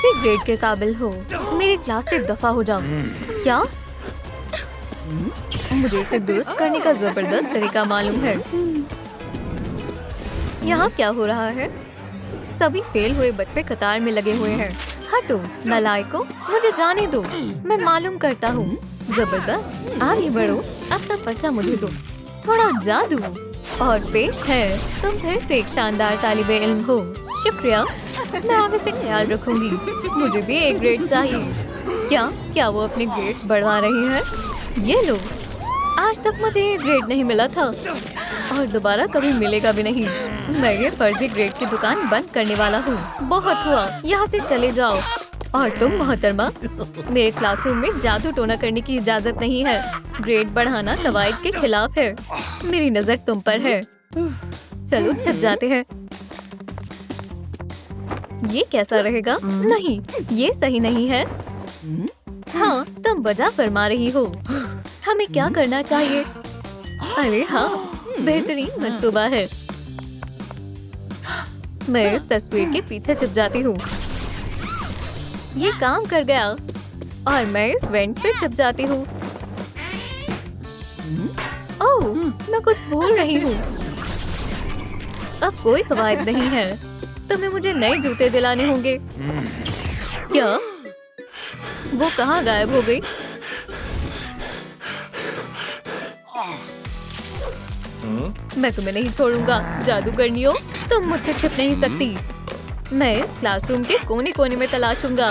भी ग्रेड के काबिल हो। मेरी क्लास से दफा हो जाओ। क्या? मुझे इसे दुरुस्त करने का जबरदस्त तरीका मालूम है। यहाँ क्या हो रहा है? सभी फेल हुए बच्चे कतार में लगे हुए हैं। हटो नालायकों, मुझे जाने दो, मैं मालूम करता हूँ। जबरदस्त, आगे बढ़ो, अपना पर्चा मुझे दो। थोड़ा जादू और पेश है, तुम फिर से एक शानदार तालिबे इल्म हो। शुक्रिया, मैं आगे से ख्याल रखूंगी। मुझे भी एक ग्रेड चाहिए। क्या वो अपने ग्रेड बढ़वा रही है? ये लो, आज तक मुझे ये ग्रेड नहीं मिला था और दोबारा कभी मिलेगा भी नहीं। मैं ये फर्जी ग्रेड की दुकान बंद करने वाला हूँ। बहुत हुआ, यहाँ से चले जाओ। और तुम मोहतरमा, मेरे क्लासरूम में जादू टोना करने की इजाजत नहीं है। ग्रेड बढ़ाना कवायद के खिलाफ है। मेरी नजर तुम पर है। चलो छप जाते हैं। ये कैसा रहेगा? नहीं, ये सही नहीं है। हाँ, तुम वजह फरमा रही हो। हमें क्या करना चाहिए? अरे हाँ, बेहतरीन मंसूबा है। मैं इस तस्वीर के पीछे छिप जाती हूँ। ये काम कर गया और मैं इस वेंट पे छिप जाती हूँ। ओह, मैं कुछ भूल रही हूँ। अब कोई कवायद नहीं है। तुम्हें मुझे नए जूते दिलाने होंगे। क्या? वो कहाँ गायब हो गई? मैं तुम्हें नहीं छोड़ूंगा, जादूगरनियों, तुम मुझसे छिप नहीं सकती। मैं इस क्लासरूम के कोने कोने में तलाशूंगा।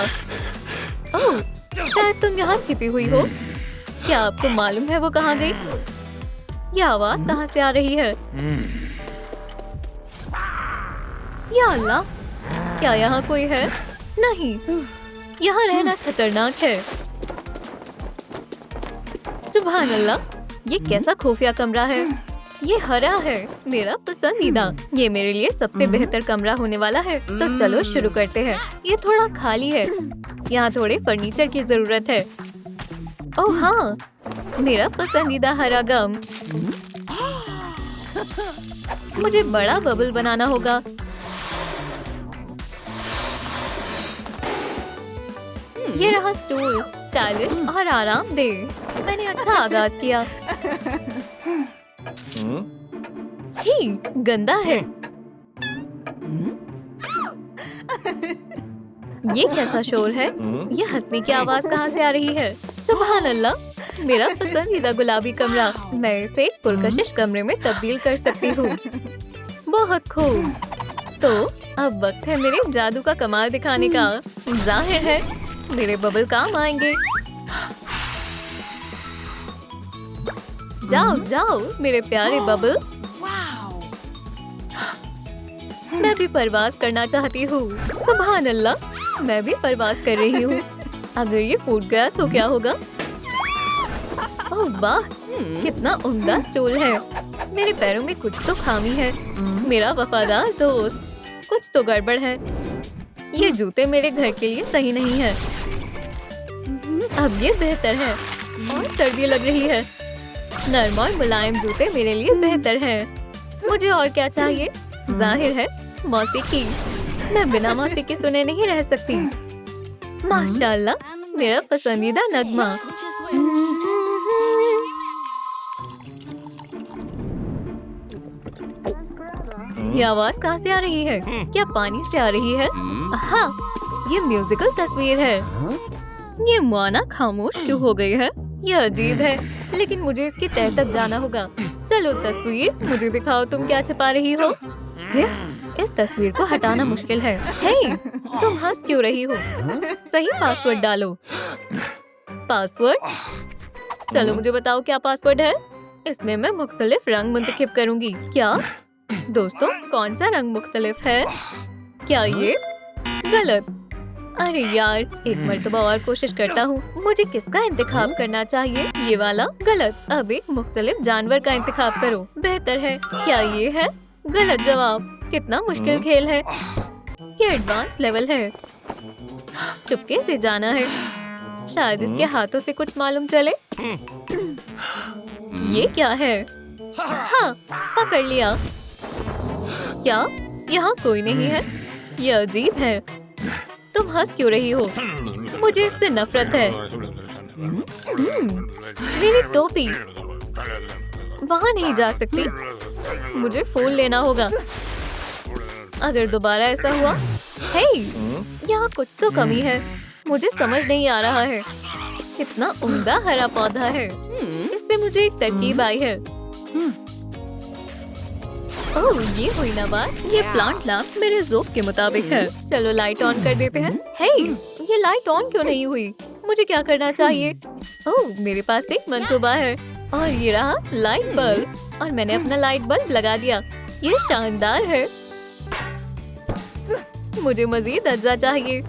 ओह, शायद तुम यहाँ छिपी हुई हो। क्या आपको मालूम है वो कहाँ गई? ये आवाज कहाँ से आ रही है? या अल्लाह, क्या यहाँ कोई है? नहीं, यहाँ रहना खतरनाक है। सुभान अल्लाह, ये कैसा खुफिया कमरा है। ये हरा है, मेरा पसंदीदा। ये मेरे लिए सबसे बेहतर कमरा होने वाला है। तो चलो शुरू करते हैं। ये थोड़ा खाली है, यहाँ थोड़े फर्नीचर की जरूरत है। ओह हाँ, मेरा पसंदीदा हरा गम। मुझे बड़ा बबल बनाना होगा। ये रहा स्टूल, स्टाइलिश और आरामदेह। मैंने अच्छा आगाज किया। छी, गंदा है। ये कैसा शोर है? ये हंसने की आवाज कहाँ से आ रही है? सुभान अल्लाह, मेरा पसंदीदा गुलाबी कमरा। मैं इसे एक पुरकशिश कमरे में तब्दील कर सकती हूँ। बहुत खूब। तो अब वक्त है मेरे जादू का कमाल दिखाने का। जाहिर है मेरे बबल काम आएंगे। जाओ जाओ मेरे प्यारे बबल। मैं भी परवाज करना चाहती हूँ। सुभान अल्लाह, मैं भी परवाज कर रही हूँ। अगर ये फूट गया तो क्या होगा? ओह वाह, कितना उम्दा स्टूल है। मेरे पैरों में कुछ तो खामी है। मेरा वफादार दोस्त, कुछ तो गड़बड़ है। ये जूते मेरे घर के लिए सही नहीं है। अब ये बेहतर है और सर्दी लग रही है। नरम और मुलायम जूते मेरे लिए बेहतर हैं। मुझे और क्या चाहिए? जाहिर है मौसीकी। मैं बिना मौसीकी सुने नहीं रह सकती। माशाल्लाह, मेरा पसंदीदा नगमा। ये आवाज कहाँ से आ रही है? क्या पानी से आ रही है? हाँ, ये म्यूजिकल तस्वीर है। ये मुआना खामोश क्यों हो गई है? ये अजीब है, लेकिन मुझे इसकी तह तक जाना होगा। चलो तस्वीर, मुझे दिखाओ तुम क्या छिपा रही हो। इस तस्वीर को हटाना मुश्किल है। हे, तुम हंस क्यों रही हो? सही पासवर्ड डालो। पासवर्ड? चलो मुझे बताओ क्या पासवर्ड है। इसमें मैं मुख्तलिफ रंग मुंतखब करूंगी। क्या दोस्तों, कौन सा रंग मुख्तलिफ है? क्या ये गलत? अरे यार, एक मर्तबा और कोशिश करता हूँ। मुझे किसका इंतखाब करना चाहिए? ये वाला? गलत। अब एक मुख्तलिफ जानवर का इंतखाब करो। बेहतर है। क्या ये है? गलत जवाब। कितना मुश्किल खेल है। ये एडवांस लेवल है। चुपके से जाना है। शायद इसके हाथों से कुछ मालूम चले। ये क्या है? हाँ, पकड़ लिया। क्या यहाँ कोई नहीं है? ये अजीब है। तुम हंस क्यों रही हो? मुझे इससे नफरत है। मेरी टोपी वहाँ नहीं जा सकती। मुझे फोन लेना होगा। अगर दोबारा ऐसा हुआ। हे, यहाँ कुछ तो कमी है। मुझे समझ नहीं आ रहा है। कितना उम्दा हरा पौधा है। इससे मुझे एक तरकीब आई है। ओह, ये हुई ना बात। ये प्लांट लैम्प मेरे ज़ौक के मुताबिक है। चलो लाइट ऑन कर देते हैं। हे, ये लाइट ऑन क्यों नहीं हुई? मुझे क्या करना चाहिए? ओह, मेरे पास एक मंसूबा है। और ये रहा लाइट बल्ब। और मैंने अपना लाइट बल्ब लगा दिया। ये शानदार है। मुझे मजीद अज्जा चाहिए।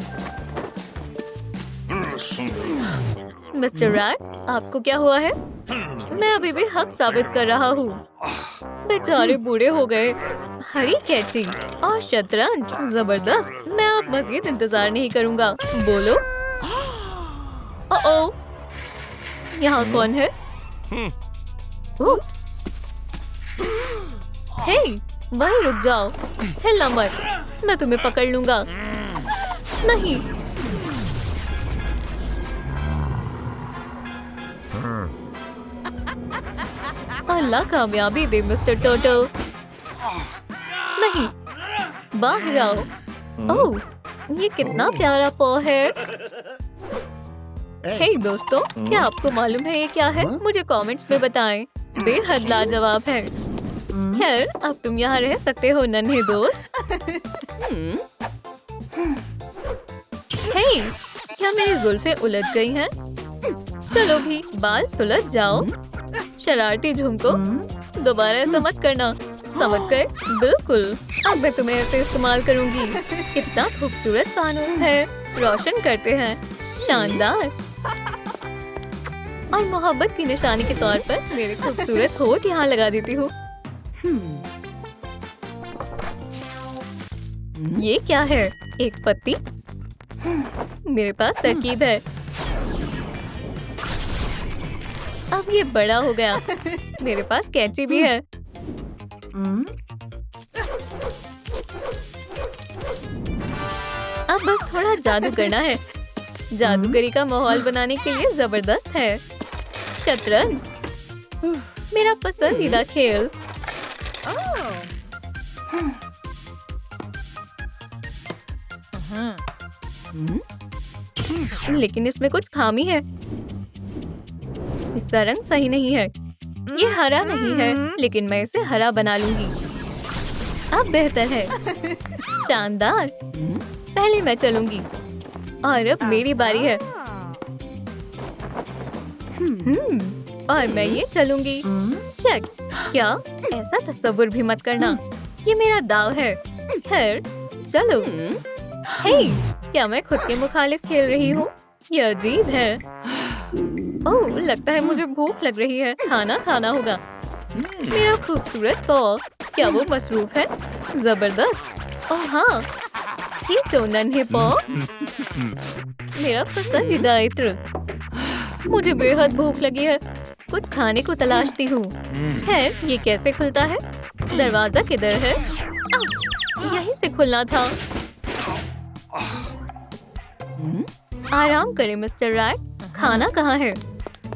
मिस्टर रैट, आपको क्या हुआ है? मैं अभी भी हक साबित कर रहा हूँ। बेचारे बूढ़े हो गए। हरी कैची और शतरंज, जबरदस्त। मैं अब मजीद इंतजार नहीं करूँगा। बोलो। ओह, यहाँ कौन है? उप्स। हे, वहीं रुक जाओ। हिलना मत, मैं तुम्हें पकड़ लूंगा। नहीं। अल्लाह कामयाबी दे मिस्टर टर्टल। नहीं, बाहर आओ। ओह, ये कितना प्यारा पॉ है। हे दोस्तों, क्या आपको मालूम है ये क्या है? मुझे कमेंट्स में बताएं। बेहद लाजवाब है। खैर, अब तुम यहाँ रह सकते हो नन्हे दोस्त। हे, क्या मेरी जुल्फें उलझ गई हैं? चलो भी, बाल सुलझ जाओ। शरारती झुमको, दोबारा ऐसा मत करना। समझ गए? बिल्कुल। अब मैं तुम्हें ऐसे इस्तेमाल करूंगी। कितना खूबसूरत फानूस है। रोशन करते हैं। शानदार। और मोहब्बत की निशानी के तौर पर मेरे खूबसूरत होठ यहाँ लगा देती हूँ। ये क्या है? एक पत्ती? मेरे पास तरकीब है। अब ये बड़ा हो गया। मेरे पास कैंची भी है। अब बस थोड़ा जादू करना है। जादूगरी का माहौल बनाने के लिए जबरदस्त है। शतरंज, मेरा पसंदीदा खेल। लेकिन इसमें कुछ खामी है। इसका रंग सही नहीं है। ये हरा नहीं है, लेकिन मैं इसे हरा बना लूंगी। अब बेहतर है। शानदार। पहले मैं चलूंगी और अब मेरी बारी है। और मैं ये चलूंगी। चेक। क्या? ऐसा तस्वीर भी मत करना। ये मेरा दाव है। खैर, चलो। हे, क्या मैं खुद के मुखालिफ खेल रही हूँ? ये अजीब है। ओह, लगता है मुझे भूख लग रही है। खाना खाना होगा। मेरा खूबसूरत पॉ, क्या वो मसरूफ है? जबरदस्त। ओह हाँ, ठीक तो नन्हे पॉ। मेरा पसंदीदा इत्र। मुझे बेहद भूख लगी है। कुछ खाने को तलाशती हूँ। खैर, ये कैसे खुलता है? दरवाजा किधर है? यहीं से खुलना था। आराम करें मिस्टर रैट। खाना कहाँ है?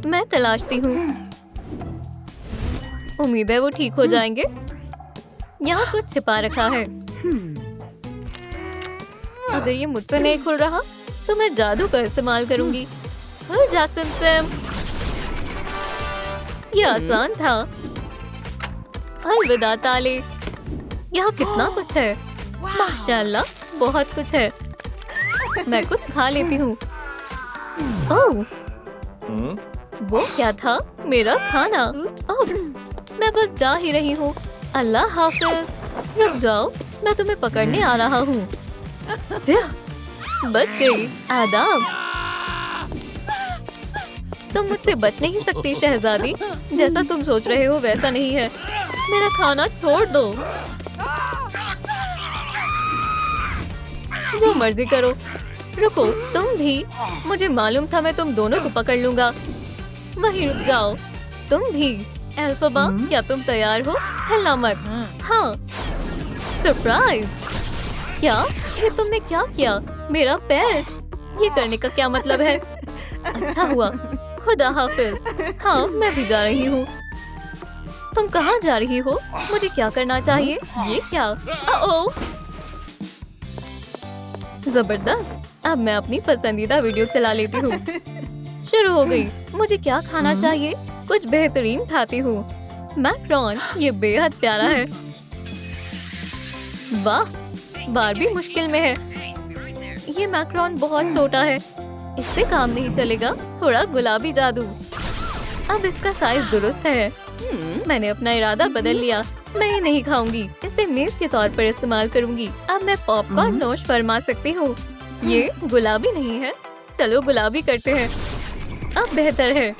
मैं तलाशती हूँ। उम्मीद है वो ठीक हो जाएंगे। यहाँ कुछ छिपा रखा है। अगर ये मुझसे नहीं खुल रहा, तो मैं जादू का इस्तेमाल करूंगी। खुल जा सिम। ये आसान था। अलविदा ताले। यहाँ कितना कुछ है। माशाल्लाह, बहुत कुछ है। मैं कुछ खा लेती हूँ। ओह, वो क्या था? मेरा खाना। ओह, मैं बस जा ही रही हूँ। अल्लाह हाफिज। रुक जाओ, मैं तुम्हें पकड़ने आ रहा हूँ। बच गई। आदाब। तुम मुझसे बच नहीं सकती शहजादी। जैसा तुम सोच रहे हो वैसा नहीं है। मेरा खाना छोड़ दो। जो मर्जी करो। रुको, तुम भी। मुझे मालूम था मैं तुम दोनों को पकड़ लूंगा। वहीं रुक जाओ। तुम भी। एल्फबा, क्या तुम तैयार हो? हिलना मत। हाँ। सरप्राइज। क्या? ये तुमने क्या किया? मेरा पैर, ये करने का क्या मतलब है? अच्छा हुआ, खुदा हाफिज। हाँ, मैं भी जा रही हूँ। तुम कहाँ जा रही हो? मुझे क्या करना चाहिए? ये क्या? ओ जबरदस्त। अब मैं अपनी पसंदीदा वीडियो चला लेती हूँ। शुरू हो गई। मुझे क्या खाना चाहिए? कुछ बेहतरीन खाती हूँ। मैक्रोन, ये बेहद प्यारा है। वाह, बारबी मुश्किल में है। ये मैक्रोन बहुत छोटा है, इससे काम नहीं चलेगा। थोड़ा गुलाबी जादू। अब इसका साइज दुरुस्त है। मैंने अपना इरादा बदल लिया। मैं ये नहीं खाऊंगी, इसे मेज के तौर पर इस्तेमाल करूंगी। अब मैं पॉपकॉर्न नोश फरमा सकती हूँ। ये गुलाबी नहीं है, चलो गुलाबी करते हैं। अब बेहतर है।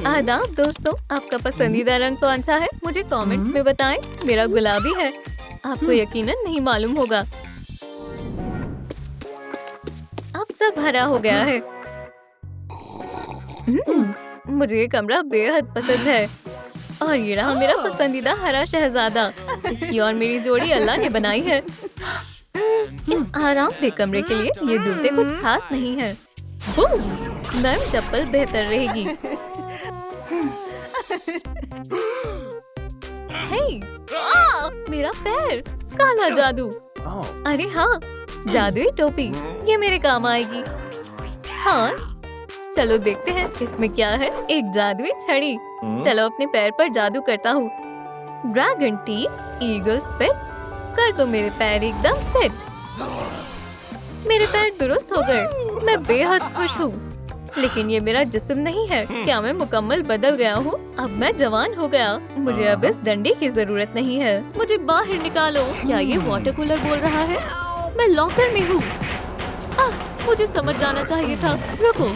आदाब दोस्तों, आपका पसंदीदा रंग कौन सा है? मुझे कमेंट्स में बताएं। मेरा गुलाबी है, आपको यकीनन नहीं मालूम होगा। अब सब हरा हो गया है। मुझे ये कमरा बेहद पसंद है। और ये रहा मेरा पसंदीदा हरा शहजादा। इसकी और मेरी जोड़ी अल्लाह ने बनाई है। इस आरामदेह कमरे के लिए ये जूते कुछ खास नहीं है। नर्म चप्पल बेहतर रहेगी। हे, मेरा पैर, काला जादू। अरे हाँ, जादुई टोपी, ये मेरे काम आएगी। हाँ, चलो देखते हैं इसमें क्या है। एक जादुई छड़ी। चलो अपने पैर पर जादू करता हूँ। ड्रैगन टीथ, ईगल स्पिट, कर दो मेरे पैर एकदम फिट। मेरे पैर दुरुस्त हो गए। मैं बेहद खुश हूँ। लेकिन ये मेरा जिस्म नहीं है। क्या मैं मुकम्मल बदल गया हूँ? अब मैं जवान हो गया। मुझे अब इस डंडे की जरूरत नहीं है। मुझे बाहर निकालो। क्या ये वाटर कूलर बोल रहा है? मैं लॉकर में हूँ। मुझे समझ जाना चाहिए था। रुको,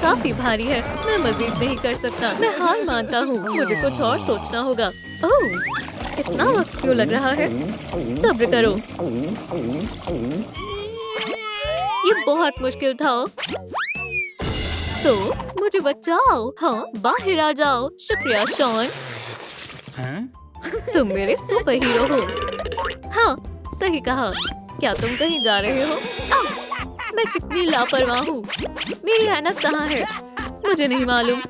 काफी भारी है, मैं मजीद नहीं कर सकता। मैं हार मानता हूँ, मुझे कुछ और सोचना होगा। ओह, इतना वक्त क्यों लग रहा है? सब्र करो। ये बहुत मुश्किल था। तो मुझे बचाओ। हाँ, बाहर आ जाओ। शुक्रिया शॉन, तुम मेरे सुपर हीरो हो। हाँ, सही कहा। क्या तुम कहीं जा रहे हो? मैं कितनी लापरवाह हूँ। मेरी ऐनक कहाँ है? मुझे नहीं मालूम।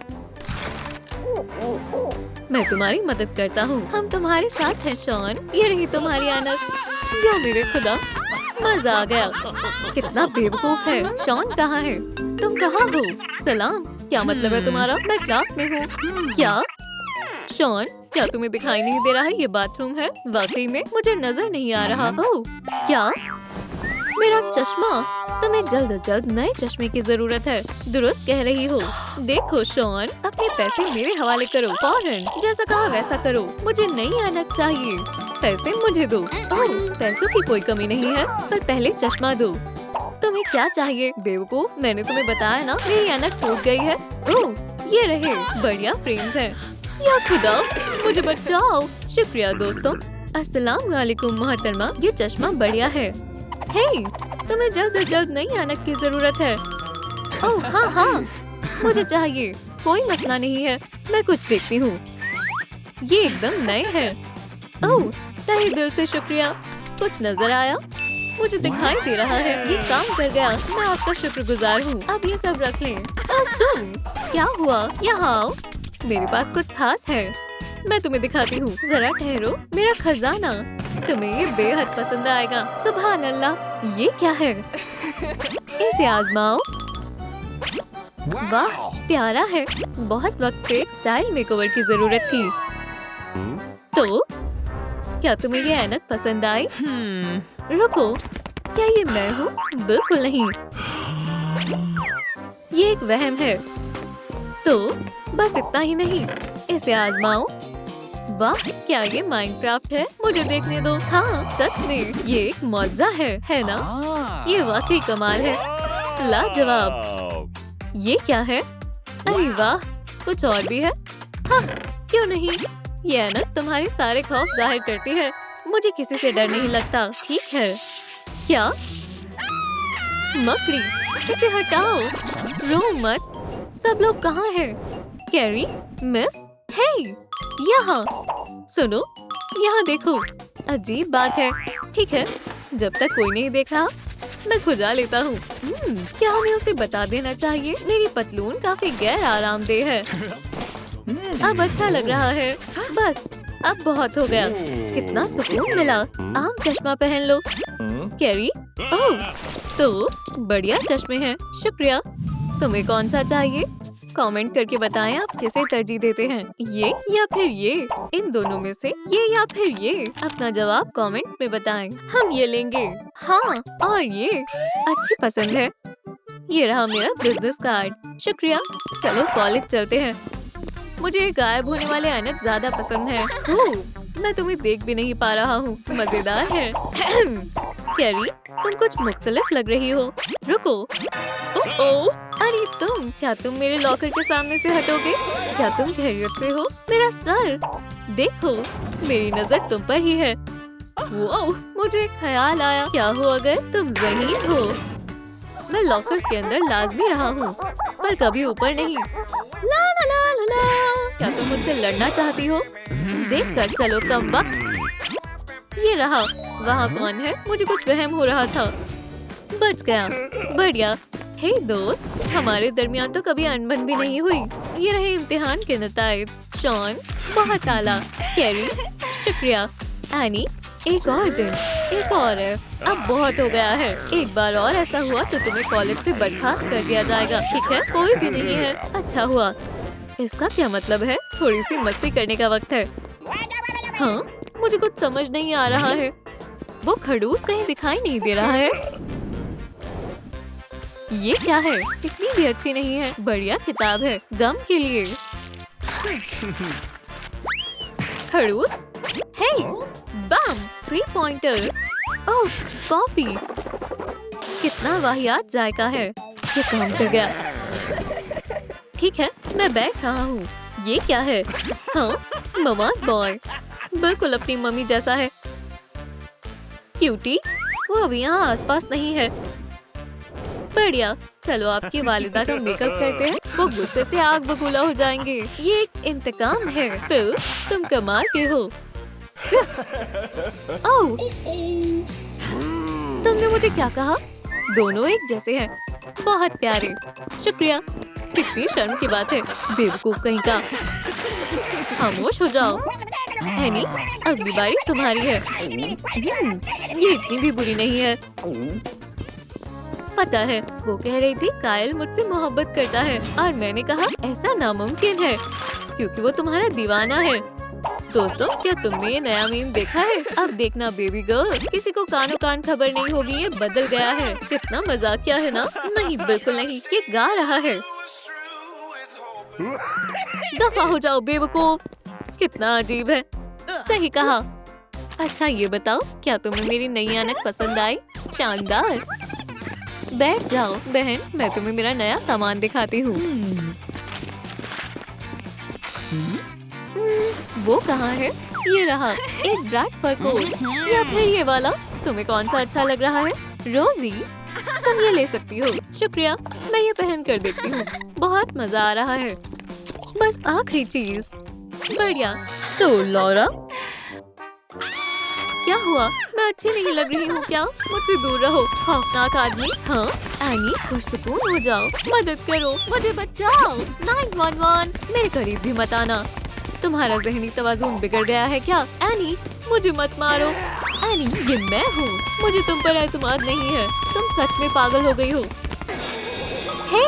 मैं तुम्हारी मदद करता हूँ। हम तुम्हारे साथ हैं शॉन। ये रही तुम्हारी ऐनक। या मेरे खुदा, मजा आ गया। कितना बेवकूफ है। शॉन कहाँ है? तुम कहाँ हो? सलाम, क्या मतलब है तुम्हारा? मैं क्लास में हूँ। क्या शॉन, क्या तुम्हें दिखाई नहीं दे रहा है? ये बाथरूम है। वाकई में मुझे नजर नहीं आ रहा। ओह, क्या मेरा चश्मा? तुम्हें जल्द से जल्द नए चश्मे की जरूरत है। दुरुस्त कह रही हो। देखो शॉन, अपने पैसे मेरे हवाले करो फौरन। जैसा कहा वैसा करो। मुझे नई ऐनक चाहिए। पैसे मुझे दो। ओह, पैसों की कोई कमी नहीं है, पर पहले चश्मा दो। तुम्हें क्या चाहिए बेवकूफ? मैंने तुम्हें बताया ना, मेरी ऐनक टूट गई है। ओह, ये रहे बढ़िया फ्रेम्स हैं। या खुदा, मुझे बचाओ। शुक्रिया दोस्तों। अस्सलाम वालेकुम मोहतरमा, ये चश्मा बढ़िया है। हे, तुम्हें जल्द से जल्द नई ऐनक की जरूरत है। ओह हाँ, मुझे चाहिए। कोई मसला नहीं है, मैं कुछ देखती हूँ। ये एकदम नए हैं। ओह, तहे दिल से शुक्रिया। कुछ नजर आया? मुझे दिखाई दे रहा है। ये काम कर गया। मैं आपका शुक्रगुजार हूँ। अब ये सब रख लें। तुम, क्या हुआ? यहाँ आओ, मेरे पास कुछ खास है। मैं तुम्हें दिखाती हूँ। जरा ठहरो। मेरा खजाना, तुम्हें ये बेहद पसंद आएगा। सुभान अल्लाह, ये क्या है? इसे आजमाओ। वाह, प्यारा है। बहुत वक्त से स्टाइल मेकओवर की जरूरत थी। तो क्या तुम्हें ये ऐनक पसंद आई? रुको, क्या ये मैं हूँ? बिल्कुल नहीं, ये एक वहम है। तो बस इतना ही नहीं, इसे आजमाओ। वाह, क्या ये माइनक्राफ्ट है? मुझे देखने दो। हाँ, सच में ये एक मौजा है ना? ये वाकई कमाल है। लाजवाब। ये क्या है? अरे वाह, कुछ और भी है। हाँ, क्यों नहीं? ये ऐनक तुम्हारे सारे खौफ जाहिर करती है। मुझे किसी से डर नहीं लगता। ठीक है। क्या? मकड़ी, इसे हटाओ। रो मत। सब लोग कहाँ हैं? कैरी, मिस, हे, यहाँ सुनो, यहाँ देखो। अजीब बात है। ठीक है, जब तक कोई नहीं देखा मैं खुजा लेता हूँ। क्या हमें उसे बता देना चाहिए? मेरी पतलून काफी गैर आरामदेह है। अब अच्छा लग रहा है। बस अब बहुत हो गया। कितना सुकून मिला। आम चश्मा पहन लो। कैरी, ओह तो बढ़िया चश्मे हैं। शुक्रिया। तुम्हें कौन सा चाहिए? कमेंट करके बताएं आप किसे तरजीह देते हैं, ये या फिर ये। इन दोनों में से ये या फिर ये। अपना जवाब कमेंट में बताएं। हम ये लेंगे। हाँ, और ये अच्छी पसंद है। ये रहा मेरा बिजनेस कार्ड। शुक्रिया। चलो कॉलेज चलते हैं। मुझे गायब होने वाले ऐनक ज्यादा पसंद है। मैं तुम्हें देख भी नहीं पा रहा हूँ। मजेदार है। कैरी, तुम कुछ मुख्तलिफ लग रही हो। रुको। ओह, अरे क्या तुम मेरे लॉकर के सामने से हटोगे? क्या तुम खैरियत से हो? मेरा सर देखो, मेरी नजर तुम पर ही है। वाह, मुझे ख्याल आया, क्या हो अगर तुम ज़हीन हो? मैं लॉकर्स के अंदर लाजमी रहा हूँ, पर कभी ऊपर नहीं। ला ला ला ला ला। क्या तुम मुझसे लड़ना चाहती हो? देख कर चलो कमबख्त। ये रहा। वहाँ कौन है? मुझे कुछ वहम हो रहा था। बच गया। बढ़िया। हे दोस्त, हमारे दरमियान तो कभी अनबन भी नहीं हुई। ये रहे इम्तिहान के नताइज। शॉन, बहुत आला। कैरी, शुक्रिया। एनी, एक और दिन, एक और है। अब बहुत हो गया है। एक बार और ऐसा हुआ तो तुम्हें कॉलेज से बर्खास्त कर दिया जाएगा। ठीक है, कोई भी नहीं है। अच्छा हुआ। इसका क्या मतलब है? थोड़ी सी मस्ती करने का वक्त है। हाँ, मुझे कुछ समझ नहीं आ रहा है। वो खड़ूस कहीं दिखाई नहीं दे रहा है। ये क्या है? इतनी भी अच्छी नहीं है। बढ़िया किताब है गम के लिए। खड़ूस, हे, बम, 3 पॉइंटर। ओह, कॉफी। कितना वाहियात जायका है। ये काम कर गया। ठीक है, मैं बैठ रहा हूँ। ये क्या है? हाँ, ममास बॉय। बिल्कुल अपनी मम्मी जैसा है। क्यूटी, वो अभी यहाँ आसपास नहीं है। बढ़िया। चलो आपकी वालिदा का मेकअप करते हैं। वो गुस्से से आग बबूला हो जाएंगे। ये एक इंतकाम है। फिल, तुम कमाल के हो। ओह, तुमने मुझे क्या कहा? दोनों एक जैसे हैं। बहुत प्यारे। शुक्रिया। कितनी शर्म की बात है। बेवकूफ कहीं का। खामोश हो जाओ। एनी, अगली बारी तुम्हारी है। ये इतनी भी बुरी नहीं है। पता है, वो कह रही थी कायल मुझसे मोहब्बत करता है, और मैंने कहा ऐसा नामुमकिन है क्योंकि वो तुम्हारा दीवाना है। दोस्तों, क्या तुमने ये नया मीम देखा है? अब देखना बेबी गर्ल, किसी को कानो कान खबर नहीं होगी ये बदल गया है। कितना मजाकिया है ना? नहीं, बिल्कुल नहीं। ये गा रहा है। दफा हो जाओ बेवकूफ। कितना अजीब है। सही कहा। अच्छा ये बताओ, क्या तुम्हें मेरी नई ऐनक पसंद आई? शानदार। बैठ जाओ बहन, मैं तुम्हें मेरा नया सामान दिखाती हूँ। वो कहाँ है? ये रहा, एक ब्लैक फर कोट, या फिर ये वाला। तुम्हें कौन सा अच्छा लग रहा है? रोजी, तुम ये ले सकती हो। शुक्रिया, मैं ये पहन कर देखती हूँ। बहुत मजा आ रहा है। बस आखिरी चीज। बढ़िया। तो लॉरा, क्या हुआ? मैं अच्छी नहीं लग रही हूँ क्या? मुझसे दूर रहो, खौफनाक आदमी। हाँ, एनी, पुरसुकून हो जाओ। मदद करो, मुझे बचाओ। 911, मेरे करीब भी मत आना। तुम्हारा ज़हनी तवाज़ुन बिगड़ गया है क्या? एनी, मुझे मत मारो। एनी, ये मैं हूँ। मुझे तुम पर एतमाद नहीं है। तुम सच में पागल हो गई हो। हे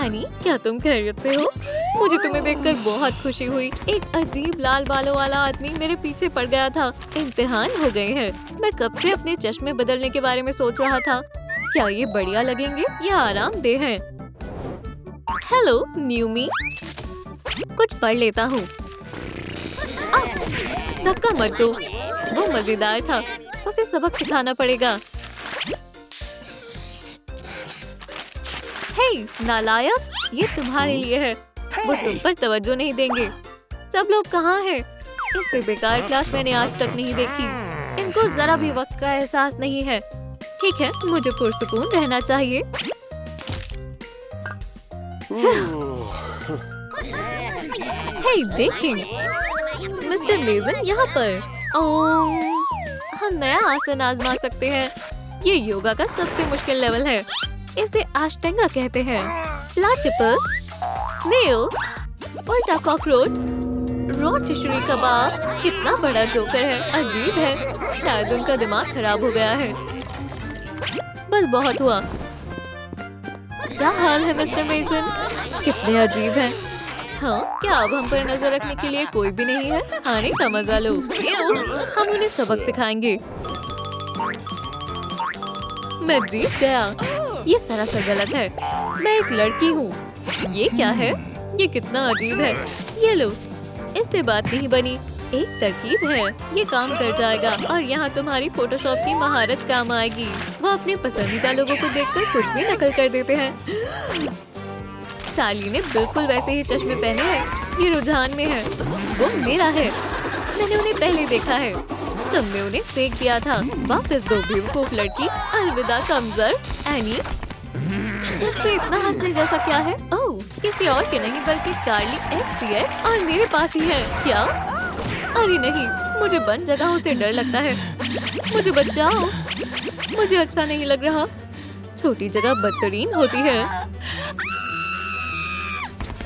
एनी, क्या तुम खैरियत से हो? मुझे तुम्हें देखकर बहुत खुशी हुई। एक अजीब लाल बालों वाला आदमी मेरे पीछे पड़ गया था। इम्तिहान हो गए हैं। मैं कब से अपने चश्मे बदलने के बारे में सोच रहा था। क्या ये बढ़िया लगेंगे या आरामदेह हैं? हेलो न्यू मी, कुछ पढ़ लेता हूँ। धक्का मत दो, वो मजेदार था। उसे सबक सिखाना पड़ेगा। हे नालायक, ये तुम्हारे लिए है। वो तुम पर तवज्जो नहीं देंगे। सब लोग कहाँ हैं? इससे बेकार क्लास मैंने आज तक नहीं देखी। इनको जरा भी वक्त का एहसास नहीं है। ठीक है, मुझे पुरसुकून रहना चाहिए। हे देखें, मिस्टर लेज़न यहाँ पर। हम नया आसन आजमा सकते हैं। ये योगा का सबसे मुश्किल लेवल है। इसे अष्टांगा कहते हैं। प्लाटिपस, स्नेल, उल्टा कॉकरोच, रोटिशरी कबाब। कितना बड़ा जोकर है, अजीब है। शायद उनका दिमाग खराब हो गया है। बस बहुत हुआ। क्या हाल है मिस्टर मेसन? कितने अजीब हैं। हाँ, क्या अब हम पर नजर रखने के लिए कोई भी नहीं है? खाने का मजा लो। हम उन्हें सबक सिखाएंगे। मैं जीत गया। ये सरासर गलत है। मैं एक लड़की हूँ। ये क्या है? ये कितना अजीब है। ये लो, इससे बात नहीं बनी। एक तरकीब है, ये काम कर जाएगा और यहाँ तुम्हारी फोटोशॉप की महारत काम आएगी। वो अपने पसंदीदा लोगों को देखकर कुछ भी नकल कर देते हैं। चार्ली ने बिल्कुल वैसे ही चश्मे पहने हैं। ये रुझान में है। वो मेरा है। मैंने उन्हें पहले देखा है। तुमने उन्हें फेंक दिया था। वापस दो बेवकूफ लड़की। अलविदा कमजोर एनी। इसमें इतना हंसने जैसा क्या है? ओह, किसी और के नहीं बल्कि चार्ली XCX और मेरे पास ही है। क्या? अरे नहीं, मुझे बंद जगहों से डर लगता है। मुझे बचाओ। मुझे अच्छा नहीं लग रहा। छोटी जगह बदतरीन होती है।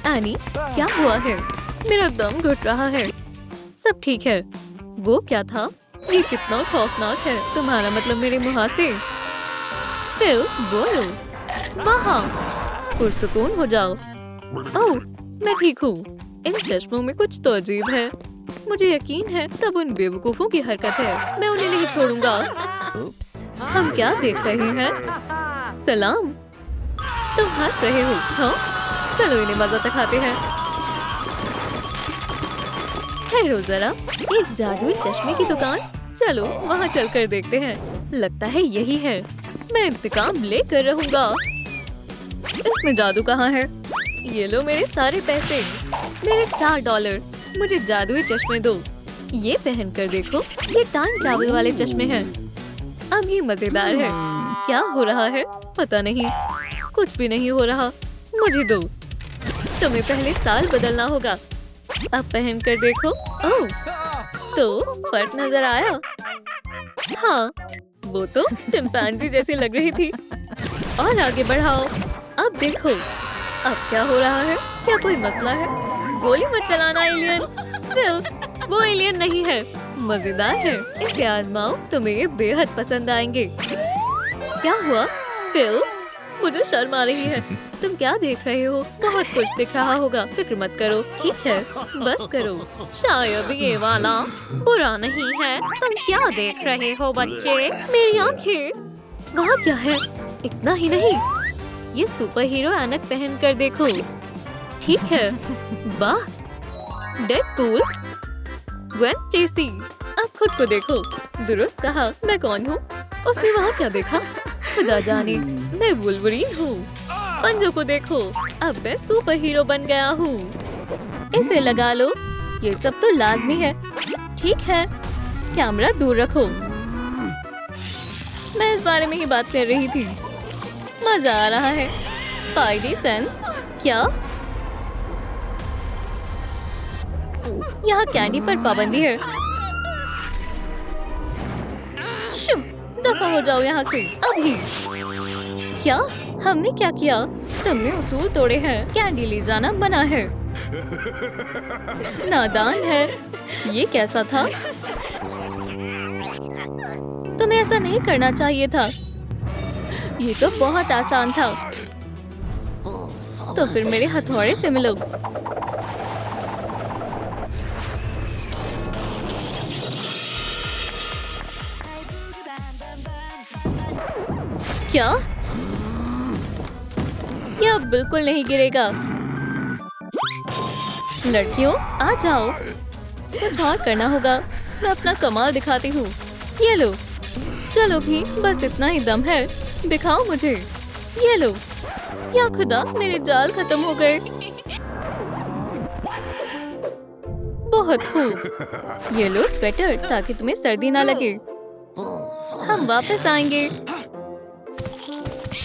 एनी, क्या हुआ है? मेरा दम घुट रहा है। सब ठीक है। वो क्या था? ये कितना खौफनाक है। तुम्हारा मतलब मेरे मुहासे? फिर बोलो। वहाँ पुरसुकून हो जाओ। ओह, मैं ठीक हूँ। इन चश्मों में कुछ तो अजीब है। मुझे यकीन है सब उन बेवकूफों की हरकत है। मैं उन्हें नहीं छोड़ूंगा। हम क्या देख रहे हैं? सलाम। तुम हंस रहे हो? हाँ, चलो इन्हें मजा चखाते हैं। ठहरो जरा, एक जादुई चश्मे की दुकान। चलो वहाँ चलकर देखते हैं। लगता है यही है। मैं इंतकाम लेकर रहूंगा। इसमें जादू कहाँ है? ये लो मेरे सारे पैसे, मेरे $4। मुझे जादुई चश्मे दो। ये पहन कर देखो, ये टाइम ट्रैवल वाले चश्मे हैं। अब ये मजेदार है। क्या हो रहा है? पता नहीं। कुछ भी नहीं हो रहा। मुझे दो। तुम्हें पहले साल बदलना होगा। अब पहन कर देखो। ओह, तो फर्क नजर आया? हाँ, वो तो चिंपैंजी जैसी लग रही थी। और आगे बढ़ाओ। अब देखो, अब क्या हो रहा है? क्या कोई मसला है? गोली मत चलाना एलियन। फिल, वो एलियन नहीं है। मजेदार है। इसे आजमाओ, तुम्हें ये बेहद पसंद आएंगे। क्या हुआ? फिल, मुझे शर्म आ रही है। तुम क्या देख रहे हो? बहुत कुछ दिख रहा होगा। फिक्र मत करो। ठीक है, बस करो। शायद ये वाला बुरा नहीं है। तुम क्या देख रहे हो बच्चे? मेरी आंखें। वहाँ क्या है? इतना ही नहीं, ये सुपर हीरो ऐनक पहन कर देखो। ठीक है। वाह, डेडपूल, ग्वेन स्टेसी। अब खुद को देखो। दुरुस्त कहा। मैं कौन हूँ? उसने वहाँ क्या देखा? खुदा जाने। मैं वुल्वरीन हूँ। पंजों को देखो। अब मैं सुपर हीरो बन गया हूँ। इसे लगा लो। ये सब तो लाजमी है। ठीक है, कैमरा दूर रखो। मैं इस बारे में ही बात कर रही थी। मजा आ रहा है। Spidey sense. क्या? यहाँ कैंडी पर पाबंदी है। शू, दफा हो जाओ यहाँ से अभी। क्या? हमने क्या किया? तुमने उसूल तोड़े हैं। कैंडी ले जाना मना है। नादान है। ये कैसा था? तुम्हें ऐसा नहीं करना चाहिए था। ये तो बहुत आसान था। तो फिर मेरे हथौड़े से मिलो। क्या? यह बिल्कुल नहीं गिरेगा। लड़कियों, आ जाओ। कुछ और करना होगा। मैं अपना कमाल दिखाती हूँ। ये लो। चलो भी, बस इतना ही दम है। दिखाओ मुझे। ये लो। या खुदा, मेरे जाल खत्म हो गए। बहुत खूब। ये लो स्वेटर, ताकि तुम्हें सर्दी ना लगे। हम वापस आएंगे।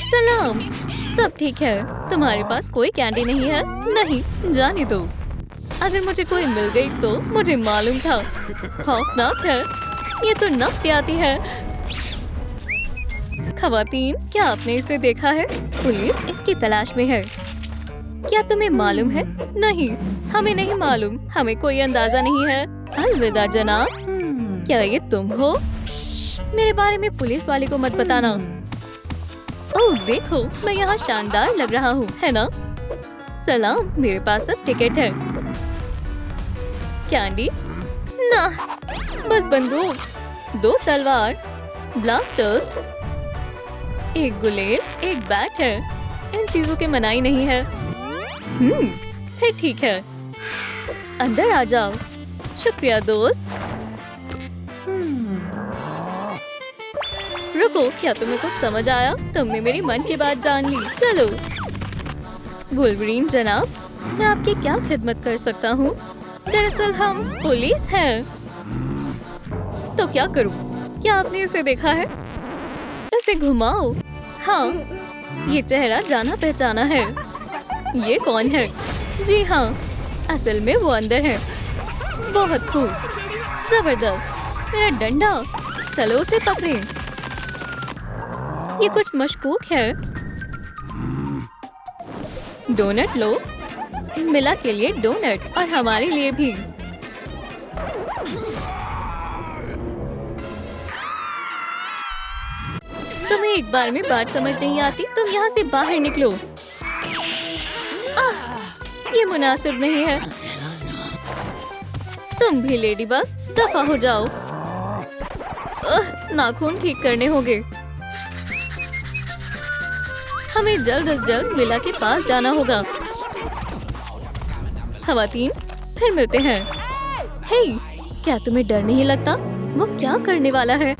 सलाम। सब ठीक है? तुम्हारे पास कोई कैंडी नहीं है? नहीं, जाने दो। अगर मुझे कोई मिल गई तो मुझे मालूम था। खौफनाक है। ये तो नफ्सियाती है। खवातीन, क्या आपने इसे देखा है? पुलिस इसकी तलाश में है। क्या तुम्हें मालूम है? नहीं, हमें नहीं मालूम। हमें कोई अंदाजा नहीं है। अलविदा जनाब। क्या ये तुम हो? मेरे बारे में पुलिस वाले को मत बताना। ओह देखो, मैं यहाँ शानदार लग रहा हूँ, है ना? सलाम, मेरे पास अब टिकट है। कैंडी? ना, बस बंदूक, 2 तलवार, ब्लास्टर्स, एक गुलेल, एक बैट है। इन चीजों की मनाही नहीं है। फिर ठीक है, अंदर आ जाओ। शुक्रिया दोस्त। रुको, क्या तुम्हें कुछ समझ आया? तुमने मेरी मन की बात जान ली। चलो। वुल्वरीन जनाब, मैं आपकी क्या खिदमत कर सकता हूँ? दरअसल हम पुलिस हैं। तो क्या करूँ? क्या आपने इसे देखा है? इसे घुमाओ। हाँ, ये चेहरा जाना पहचाना है। ये कौन है? जी हाँ, असल में वो अंदर है। बहुत खूब, जबरदस्त। मेरा डंडा, चलो उसे पकड़ें। ये कुछ मशकूक है। डोनट लो। मिला के लिए डोनट और हमारे लिए भी। तुम्हें एक बार में बात समझ नहीं आती? तुम यहाँ से बाहर निकलो। ये मुनासिब नहीं है। तुम भी लेडीबग, दफा हो जाओ। नाखून ठीक करने होंगे। हमें जल्द से जल्द मिला के पास जाना होगा। खवातीन, फिर मिलते हैं। हे, क्या तुम्हें डर नहीं लगता? वो क्या करने वाला है?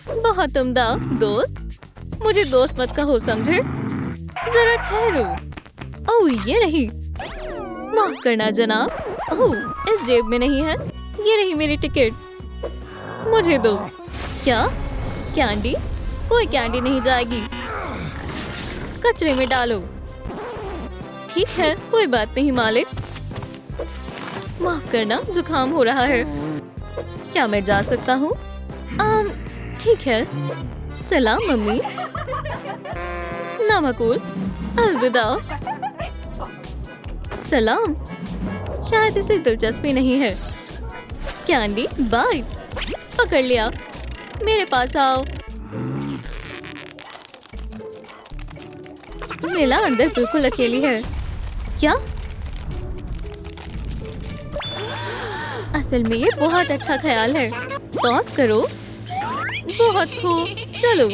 बहुत उम्दा दोस्त। मुझे दोस्त मत कहो, समझे? जरा ठहरो। ओह, ये रही। माफ करना जनाब। ओह, इस जेब में नहीं है। ये रही मेरी टिकट। मुझे दो। क्या? कैंडी? कोई कैंडी नहीं जाएगी। कचरे में डालो। ठीक है, कोई बात नहीं मालिक। माफ करना, जुकाम हो रहा है। क्या मैं जा सकता हूँ? ठीक है। सलाम मम्मी। नामकुल, अलविदा। सलाम। शायद इसे दिलचस्पी नहीं है। Candy, bye. पकड़ लिया। मेरे पास आओ। मिला अंदर बिल्कुल अकेली है। क्या? असल में ये बहुत अच्छा ख्याल है। टॉस करो। बहुत खूब, चलो।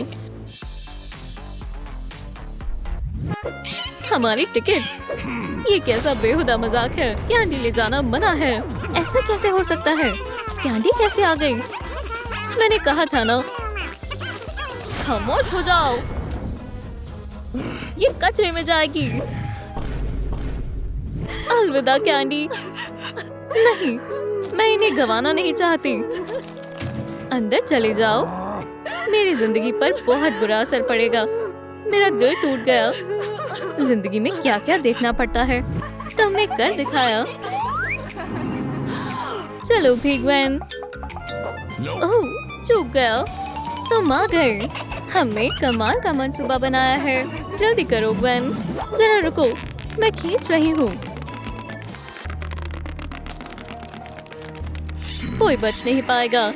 हमारी टिकट। ये कैसा बेहुदा मजाक है? कैंडी ले जाना मना है। ऐसा कैसे हो सकता है? कैंडी कैसे आ गई? मैंने कहा था ना। खामोश हो जाओ। ये कचरे में जाएगी। अलविदा कैंडी। नहीं, मैं इन्हें गंवाना नहीं चाहती। अंदर चले जाओ। मेरी जिंदगी पर बहुत बुरा असर पड़ेगा। मेरा दिल टूट गया। जिंदगी में क्या क्या देखना पड़ता है, तुमने कर दिखाया। चलो भी ग्वेन। ओह, चूक गया। तुम आ गए। हमने कमाल का मंसूबा बनाया है। जल्दी करो ग्वेन। जरा रुको, मैं खींच रही हूँ। कोई बच नहीं पाएगा।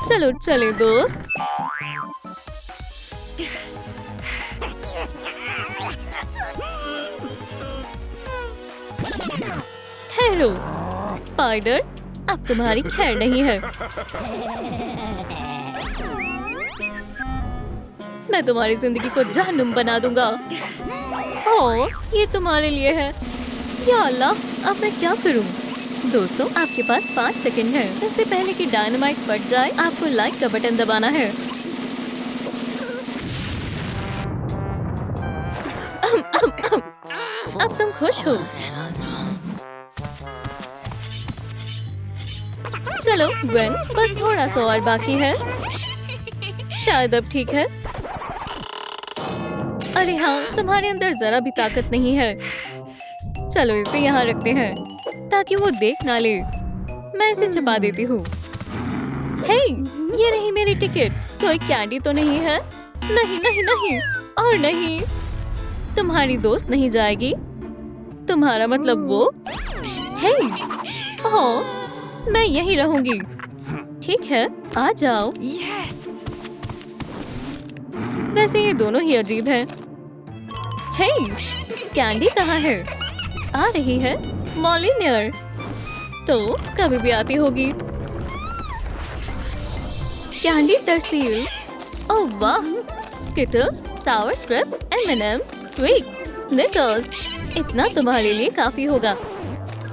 चलो चले दोस्त। ठहरो स्पाइडर, अब तुम्हारी खैर नहीं है। मैं तुम्हारी जिंदगी को जहन्नुम बना दूंगा। ओह, ये तुम्हारे लिए है। या अल्लाह, अब मैं क्या करूं? दोस्तों, आपके पास 5 सेकंड है। इससे पहले कि डायनामाइट फट जाए, आपको लाइक का बटन दबाना है। अब तुम खुश हो? चलो ग्वेन, बस थोड़ा सा और बाकी है। शायद अब ठीक है। अरे हाँ, तुम्हारे अंदर जरा भी ताकत नहीं है। चलो इसे यहाँ रखते हैं ताकि वो देख ना ले। मैं इसे छिपा देती हूँ। हे, ये नहीं मेरी टिकट। कोई कैंडी तो नहीं है? नहीं नहीं नहीं और नहीं। तुम्हारी दोस्त नहीं जाएगी? तुम्हारा मतलब वो? हे, ओह, मैं यहीं रहूंगी। ठीक है, आ जाओ। वैसे ये दोनों ही अजीब हैं। हे, कैंडी कहाँ है? आ रही है मॉलिनियर। तो कभी भी आती होगी। कैंडी तरसील। ओह वाह, स्किटल्स, सावर स्ट्रिप्स, M&M's, ट्विक्स, स्निकर्स। इतना तुम्हारे लिए काफी होगा।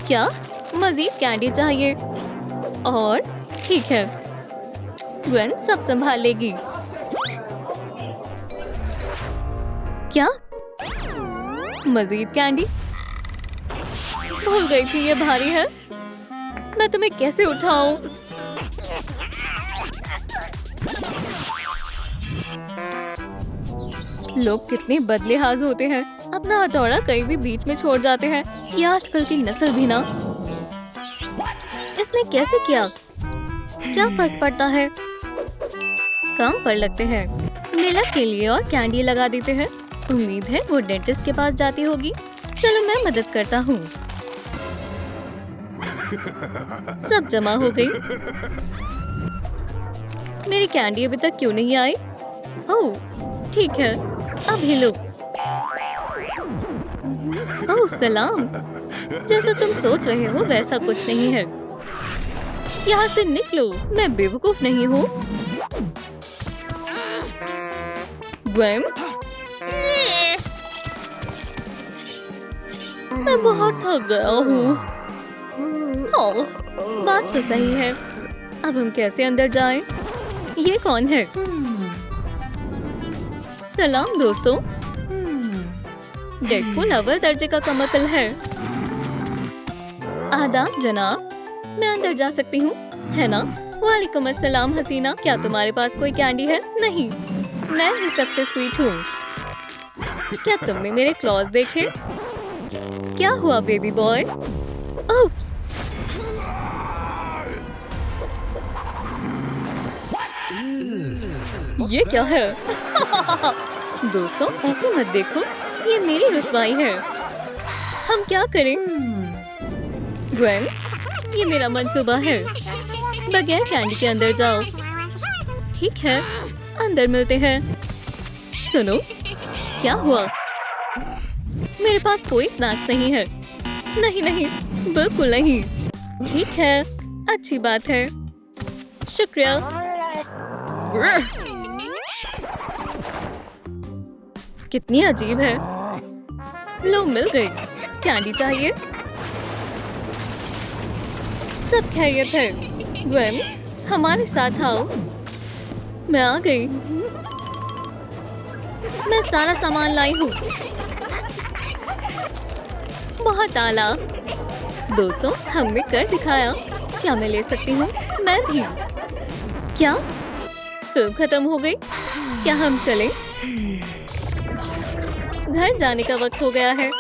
क्या मजीद कैंडी चाहिए? और ठीक है, ग्वेन सब संभाल लेगी। क्या मजीद कैंडी? भूल गई थी ये भारी है। मैं तुम्हें कैसे उठाऊं? लोग कितने बदलेहाज होते हैं। अपना हथौड़ा कहीं भी बीच में छोड़ जाते हैं। ये आजकल की नस्ल भी ना। इसने कैसे किया? क्या फर्क पड़ता है? काम पर लगते हैं। मिलक के लिए और कैंडी लगा देते हैं। उम्मीद है वो डेंटिस्ट के पास जाती होगी। चलो मैं मदद करता हूँ। सब जमा हो गई। मेरी कैंडी अभी तक क्यों नहीं आई? ओह, ठीक है, अभी लो। ओह सलाम। जैसा तुम सोच रहे हो वैसा कुछ नहीं है। यहाँ से निकलो, मैं बेवकूफ नहीं हूँ। ग्वेन, मैं बहुत थक गया हूँ। ओह, बात तो सही है। अब हम कैसे अंदर जाएं? ये कौन है? सलाम दोस्तों। डेडपूल अव्वल दर्जे का कमकल है। आदाब जनाब, मैं अंदर जा सकती हूँ, है ना? वालेकुम अस्सलाम हसीना। क्या तुम्हारे पास कोई कैंडी है? नहीं, मैं ही सबसे स्वीट हूँ। क्या तुमने मेरे क्लॉज देखे? क्या हुआ बेबी बॉय? ओप्स। ये क्या है? दोस्तों ऐसे मत देखो, ये मेरी रुसवाई है। हम क्या करें? ग्वेन, ये मेरा मंसूबा है। बगैर कैंडी के अंदर जाओ। ठीक है, अंदर मिलते हैं। सुनो, क्या हुआ? मेरे पास कोई स्नैक्स नहीं है। नहीं नहीं, बिल्कुल नहीं। ठीक है, अच्छी बात है, शुक्रिया। कितनी अजीब है। लो, मिल गई। कैंडी चाहिए? सब खैरियत है। ग्वेन, हमारे साथ आओ। मैं आ गई। मैं सारा सामान लाई हूँ। बहुत आला। दोस्तों, हमने कर दिखाया। क्या मैं ले सकती हूँ? मैं भी। क्या फिल्म खत्म हो गई? क्या हम चलें? घर जाने का वक्त हो गया है।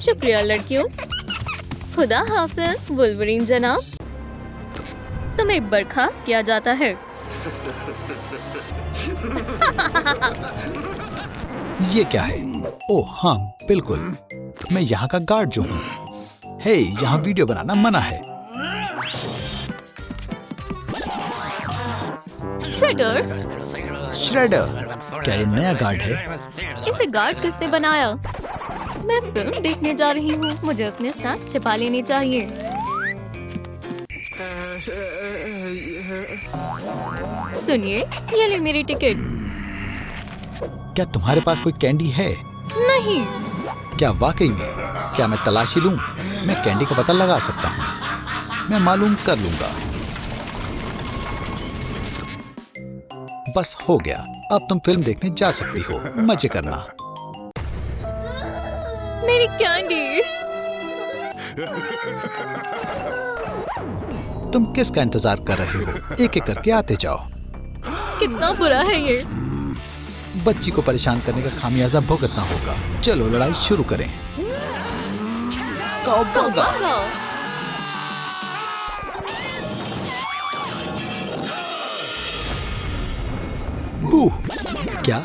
शुक्रिया लड़कियों। खुदा हाफिज वुल्वरीन जनाब। तुम्हें बर्खास्त किया जाता है। ये क्या है? ओह हाँ, बिल्कुल, मैं यहाँ का गार्ड जो हूँ। हे, यहाँ वीडियो बनाना मना है। श्रेडर, क्या ये नया गार्ड है? इसे गार्ड किसने बनाया? मैं फिल्म देखने जा रही हूँ। मुझे अपने स्नैक्स छिपा लेने चाहिए। सुनिए, ये ले मेरी टिकट। क्या तुम्हारे पास कोई कैंडी है? नहीं। क्या वाकई में? क्या मैं तलाशी लूं? मैं कैंडी का पता लगा सकता हूँ। मैं मालूम कर लूंगा। बस हो गया। अब तुम फिल्म देखने जा सकती हो। मजे करना। मेरी कैंडी। तुम किसका इंतजार कर रहे हो? एक एक करके आते जाओ। कितना बुरा है ये। बच्ची को परेशान करने का खामियाजा भुगतना होगा। चलो लड़ाई शुरू करें। क्या?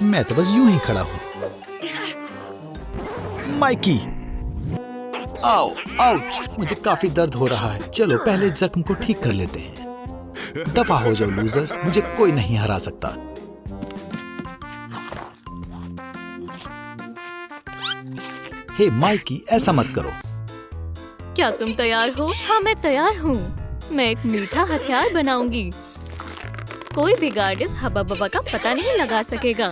मैं तो बस यूं ही खड़ा हूँ। माइकी! आओ, आउच! मुझे काफी दर्द हो रहा है। चलो पहले जख्म को ठीक कर लेते हैं। दफा हो जाओ लूजर्स, मुझे कोई नहीं हरा सकता। हे माइकी, ऐसा मत करो। क्या तुम तैयार हो? हाँ, मैं तैयार हूँ। मैं एक मीठा हथियार बनाऊंगी। कोई भी गार्ड इस हबा बबा का पता नहीं लगा सकेगा।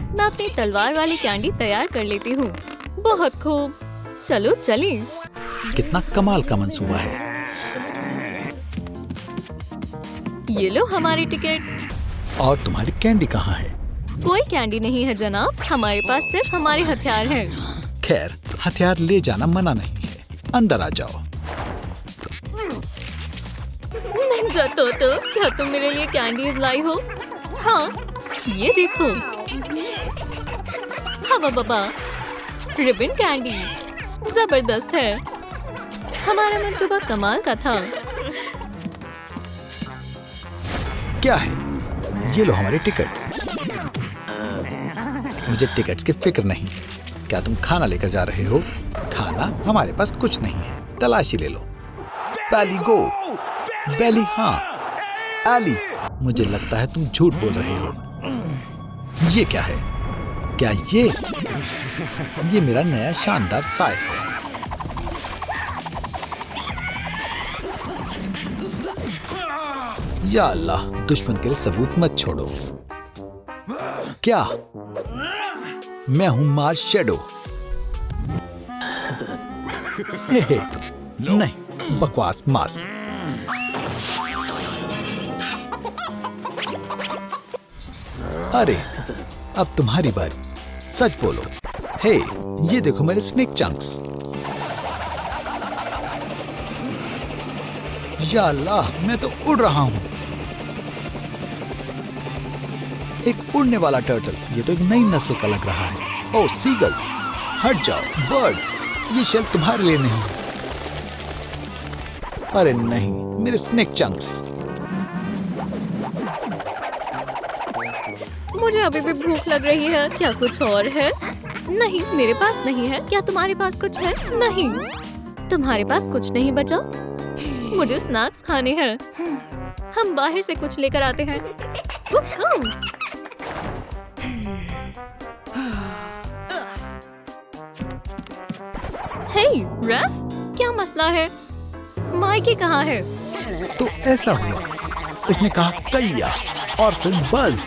मैं अपनी तलवार वाली कैंडी तैयार कर लेती हूँ। बहुत खूब, चलो चलें। कितना कमाल का मंसूबा है। ये लो हमारी टिकट। और तुम्हारी कैंडी कहाँ है? कोई कैंडी नहीं है जनाब, हमारे पास सिर्फ हमारे हथियार हैं। खैर, हथियार ले जाना मना नहीं है। अंदर आ जाओ। निंजा टोटो, क्या तुम मेरे लिए कैंडीज लाई हो? हाँ, ये देखो। हवा बबा, रिबन कैंडी, जबरदस्त है। हमारा मंसूबा कमाल का था। क्या है? ये लो हमारे टिकट्स। मुझे टिकट्स की फिक्र नहीं। क्या तुम खाना लेकर जा रहे हो? खाना? हमारे पास कुछ नहीं है। तलाशी ले लो। बैली गो। बैली, हाँ। एली, मुझे लगता है तुम झूठ बोल रहे हो। ये क्या है? क्या ये मेरा नया शानदार साय है। या अल्लाह, दुश्मन के लिए सबूत मत छोड़ो। क्या? मैं हूं मार्स शैडो। नहीं, बकवास मास्क। अरे, अब तुम्हारी बारी। सच बोलो। हे, ये देखो मेरे स्नेक चंक्स। या अल्लाह, मैं तो उड़ रहा हूं। एक उड़ने वाला टर्टल। ये तो एक नई नस्ल का लग रहा है। ओह सीगल्स, हट जाओ। बर्ड्स, ये शेल तुम्हारे लिए नहीं। अरे नहीं, मेरे स्नेक चंक्स। मुझे अभी भी भूख लग रही है। क्या कुछ और है? नहीं, मेरे पास नहीं है। क्या तुम्हारे पास कुछ है? नहीं, तुम्हारे पास कुछ नहीं बचा। मुझे स्नैक्स खाने हैं। हम बाहर से कुछ लेकर आते हैं। हे रैफ, क्या मसला है? माइकी कहाँ है? तो ऐसा हुआ, उसने कहा कैया और फिर बज।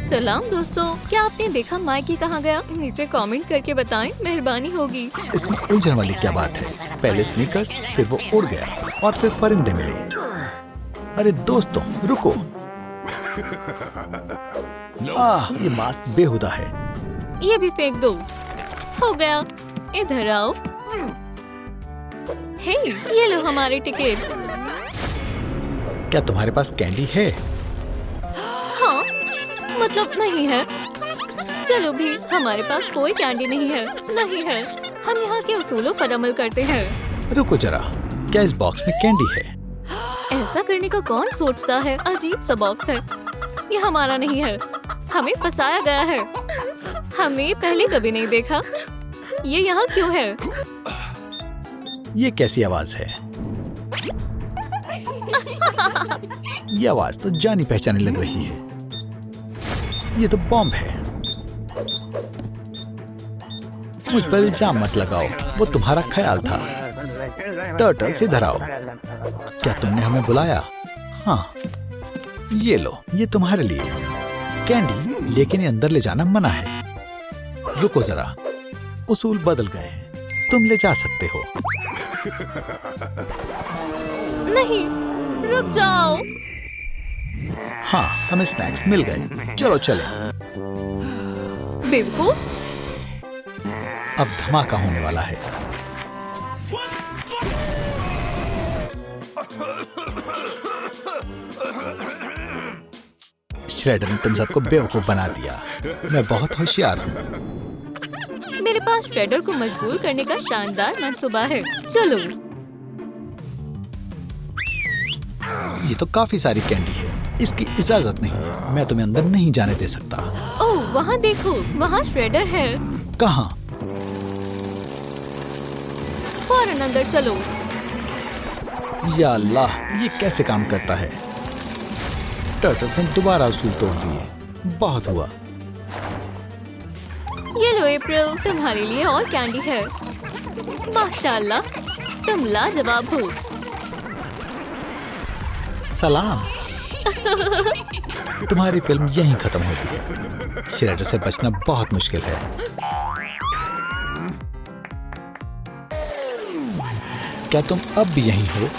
सलाम दोस्तों, क्या आपने देखा माइकी कहाँ गया? नीचे कमेंट करके बताएं, मेहरबानी होगी। इसमें उलझन वाली क्या बात है? पहले स्नीकर्स, फिर वो उड़ गया और फिर परिंदे मिले। अरे दोस्तों, रुको। ये मास्क बेहुदा है। ये भी फेंक दो। हो गया, इधर आओ। हे, ये लो हमारे टिकट्स। क्या तुम्हारे पास कैंडी है? हाँ, मतलब नहीं है। चलो भी, हमारे पास कोई कैंडी नहीं है। नहीं है, हम यहाँ के उसूलों पर अमल करते हैं। रुको जरा, क्या इस बॉक्स में कैंडी है? ऐसा करने का कौन सोचता है? अजीब सा बॉक्स है। ये हमारा नहीं है। हमें फंसाया गया है। हमें पहले कभी नहीं देखा। ये यहाँ क्यों है? ये कैसी आवाज है? ये आवाज तो जानी पहचानी लग रही है। ये तो बॉम्ब है। मुझ पर इल्जाम मत लगाओ, वो तुम्हारा ख्याल था। टर्टल्स, इधर आओ। क्या तुमने हमें बुलाया? हाँ, ये लो, ये तुम्हारे लिए कैंडी, लेकिन ये अंदर ले जाना मना है। रुको जरा, उसूल बदल गए हैं। तुम ले जा सकते हो। नहीं, रुक जाओ। हाँ, हमें स्नैक्स मिल गए। चलो चलें। बेवकूफ। अब धमाका होने वाला है। श्रेडर ने तुम सबको बेवकूफ बना दिया। मैं बहुत होशियार हूँ। मेरे पास श्रेडर को मजबूर करने का शानदार मंसूबा है। चलो। ये तो काफी सारी कैंडी है, इसकी इजाजत नहीं है। मैं तुम्हें अंदर नहीं जाने दे सकता। ओह वहाँ देखो, वहाँ श्रेडर है। कहाँ? फौरन अंदर चलो। या अल्लाह, ये कैसे काम करता है? टर्टल्स ने दोबारा उसूल तोड़ दिए। बहुत हुआ। ये लो अप्रैल, तुम्हारे लिए और कैंडी है। माशाल्लाह, तुम लाजवाब हो। सलाम। तुम्हारी फिल्म यहीं खत्म होती है। श्रेडर से बचना बहुत मुश्किल है। क्या तुम अब भी यहीं हो?